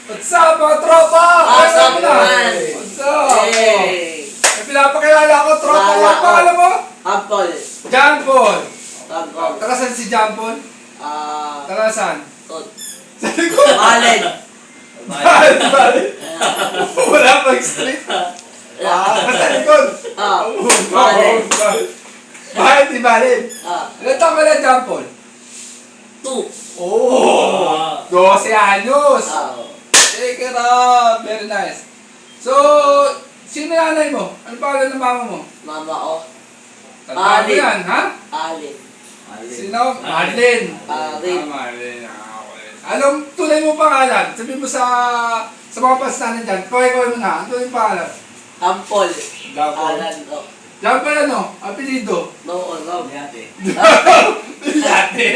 What's up, mga tropa? What's up, Ano na? man? What's up? Hey! May pinapakilala ko, tropa. Kilala Ano ko. pangalan mo? Apple. John Paul. Apple. Taga saan si John Paul? Taga saan? Tot. Sa likod. Malen. Balik. Wala pang street. Sa likod. Malen. Bakit di balik? Ilan taon ka na, John Paul? 2. Oh! 12 anyos! Take it up! Very nice. So, sino nanay mo? Ano pangalan ng mama mo? Mama ko. Tandaan mo Alin. yan, ha? Alin. Sino? Marlene. Alin. Marlene. Okay. Anong tunay mo pangalan? Sabihin mo sa mga pastanan dyan. Kaway-kaway mo na. Ano yung pangalan? Ampol. Ampol. Alan ko. Diyan pa ano? Apelido? Noon. Yate. Dati.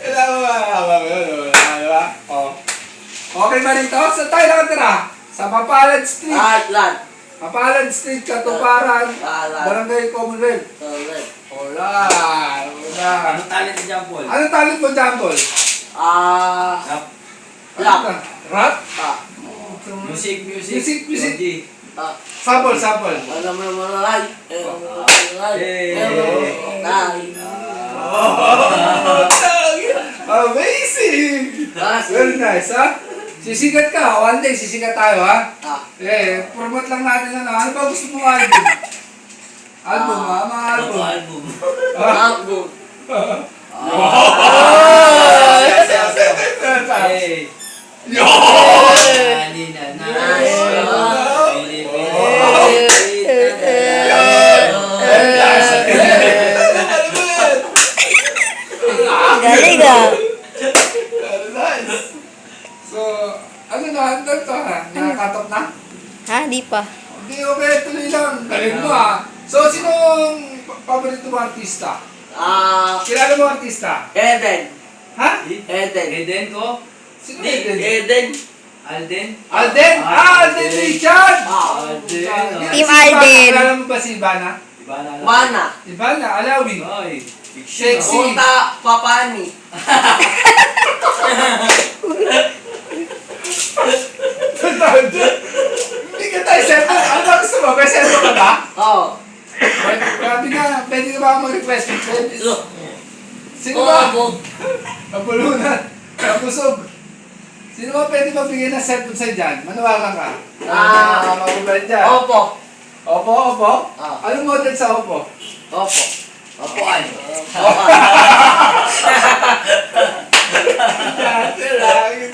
Kailangan mo ba? Diba? Oh. Okay ba rin to? Saan tayo nakatira? Sa Mapalad Street. Atlan. Mapalad Street, Katuparan. Alan. Barangay Commonwealth. Alright. Alright. Ano talent ni John Paul? Anong talent mo, John Paul? Rap. Rap. Rap? Music. Music. OG. Sample. Alam mo naman alay. Amazing! Very nice, ha? Sisikat ka. One day, sisikat tayo, ha? Promote lang natin na. Ano ba gusto mong album? Album, ha? Mga album. Album. Album. Hey. Yo! Galing ah. Very nice. So, ano na? Ano to, ha? Nakakatop na? Ha? Di pa. Okay, tuloy lang. Galing mo, ha? So, sinong paborito mo artista? Kilala mo artista? Eden. Ha? Eden. Eden ko? Sino Eden? Eden. Alden? Alden! Alden Richard! Alden. Team Alden. Kilala mo ba si Ivana? Mana. Ivana, Alawi. Ay. Sexy. Uta Papani. Hindi ka tayo cellphone. Ano ba gusto mo? May cellphone ka ba? Oo. Pwede ka ba mag-request? Sino ba? Mabulunan. Mabusog. Sino ba pwede magbigay ng cellphone sa'yo dyan? Manawagan ka. Magulan dyan. Opo. Opo? Anong model sa Opo? Opo. Opuan. Dati lang.